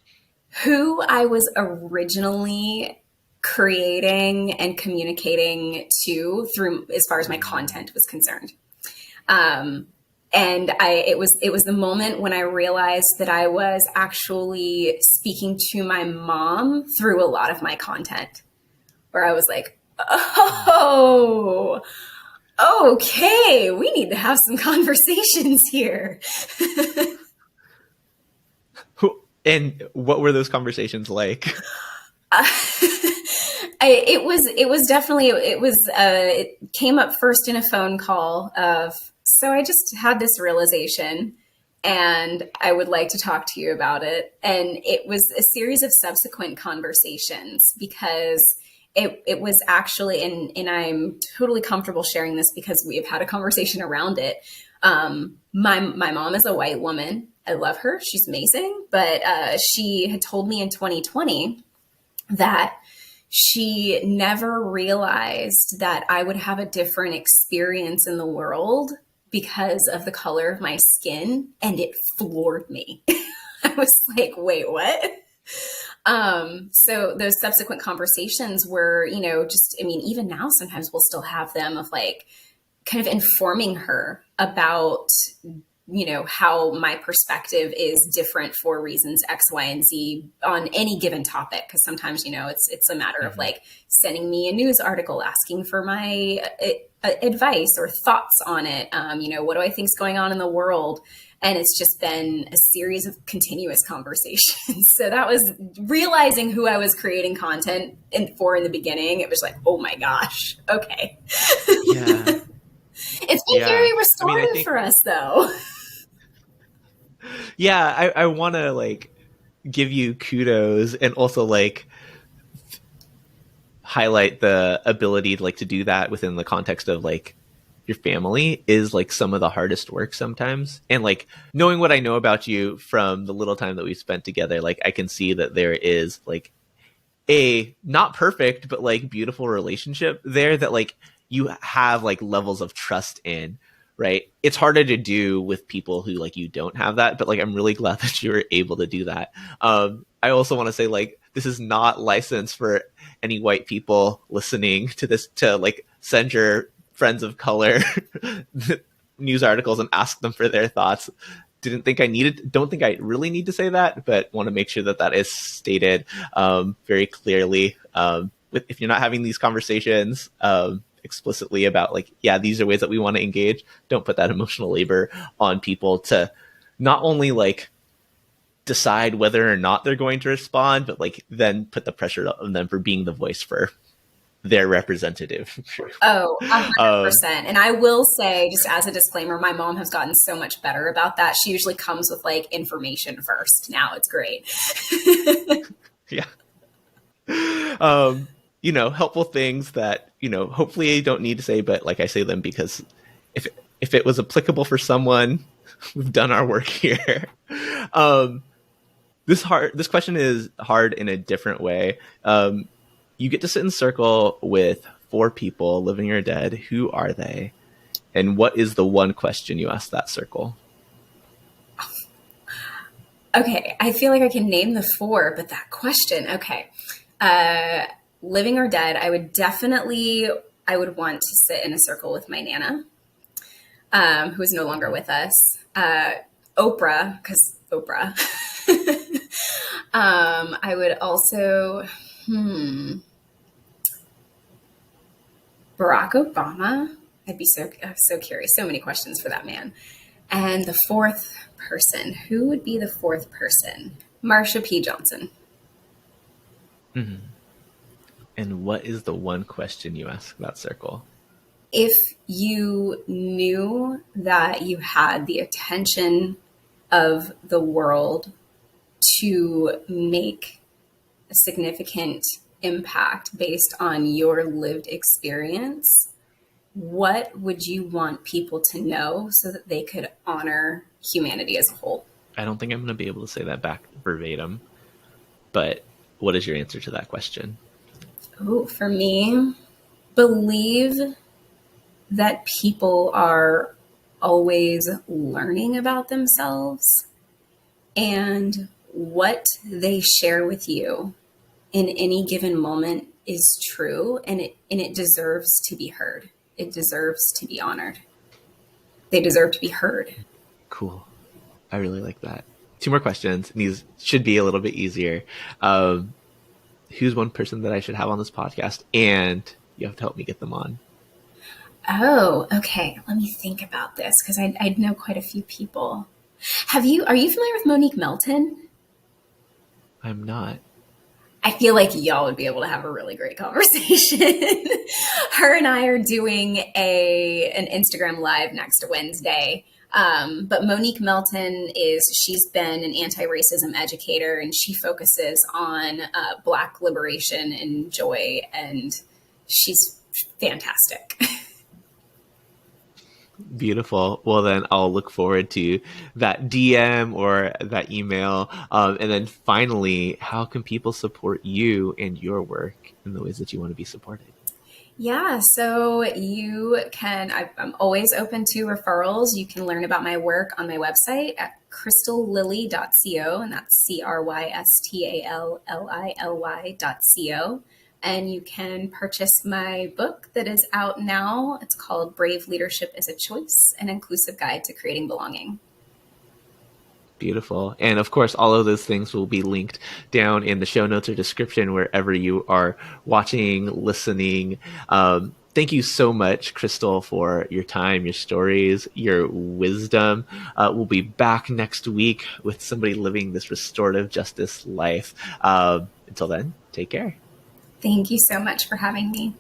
who I was originally creating and communicating to through as far as my content was concerned. And it was the moment when I realized that I was actually speaking to my mom through a lot of my content, where I was like, oh, okay, we need to have some conversations here. And what were those conversations like? It came up first in a phone call of, so I just had this realization and I would like to talk to you about it. And it was a series of subsequent conversations because it was actually, and I'm totally comfortable sharing this because we have had a conversation around it. My mom is a white woman. I love her. She's amazing. But she had told me in 2020 that she never realized that I would have a different experience in the world because of the color of my skin. And it floored me. I was like, wait, what? So those subsequent conversations were, even now, sometimes we'll still have them of like kind of informing her about, how my perspective is different for reasons X, Y, and Z on any given topic. Cause sometimes, it's a matter of like sending me a news article, asking for my advice or thoughts on it. What do I think is going on in the world? And it's just been a series of continuous conversations. So that was realizing who I was creating content for in the beginning. It was like, oh my gosh, okay. Yeah. It's been very restorative for us though. Yeah, I want to like give you kudos and also like highlight the ability to like to do that within the context of like your family is like some of the hardest work sometimes. And like knowing what I know about you from the little time that we've spent together, like I can see that there is like a not perfect, but like beautiful relationship there that like you have like levels of trust in, right? It's harder to do with people who like you don't have that, but like I'm really glad that you were able to do that. I also want to say like this is not licensed for any white people listening to this to like send your friends of color news articles and ask them for their thoughts. Don't think I really need to say that, but want to make sure that that is stated very clearly. If you're not having these conversations explicitly about like, yeah, these are ways that we want to engage, don't put that emotional labor on people to not only like decide whether or not they're going to respond, but like then put the pressure on them for being the voice for their representative. Oh, 100%. And I will say, just as a disclaimer, my mom has gotten so much better about that. She usually comes with like information first. Now it's great. Yeah. Helpful things that, hopefully I don't need to say, but like I say them because if it was applicable for someone, we've done our work here. This question is hard in a different way. You get to sit in a circle with 4 people, living or dead. Who are they? And what is the one question you ask that circle? Okay, I feel like I can name the 4, but that question, okay. Living or dead, I would want to sit in a circle with my Nana, who is no longer with us. Oprah, because Oprah. I would also, Barack Obama. I'd be so curious. So many questions for that man. And the 4th person, who would be the 4th person? Marsha P. Johnson. Mm-hmm. And what is the one question you ask that circle? If you knew that you had the attention of the world to make a significant impact based on your lived experience, what would you want people to know so that they could honor humanity as a whole? I don't think I'm going to be able to say that back verbatim, but what is your answer to that question? Oh, for me, believe that people are always learning about themselves, and what they share with you in any given moment is true, and it deserves to be heard. It deserves to be honored. They deserve to be heard. Cool. I really like that. 2 more questions. And these should be a little bit easier. Who's one person that I should have on this podcast? And you have to help me get them on. Oh, okay. Let me think about this because I know quite a few people. Are you familiar with Monique Melton? I'm not. I feel like y'all would be able to have a really great conversation. Her and I are doing an Instagram live next Wednesday. But Monique Melton she's been an anti-racism educator, and she focuses on Black liberation and joy, and she's fantastic. Beautiful. Well, then I'll look forward to that DM or that email. And then finally, how can people support you and your work in the ways that you want to be supported? Yeah, so you can, I'm always open to referrals. You can learn about my work on my website at crystallily.co, and that's crystallily.co. And you can purchase my book that is out now. It's called Brave Leadership is a Choice, an Inclusive Guide to Creating Belonging. Beautiful. And of course, all of those things will be linked down in the show notes or description wherever you are watching, listening. Thank you so much, Crystal, for your time, your stories, your wisdom. We'll be back next week with somebody living this restorative justice life. Until then, take care. Thank you so much for having me.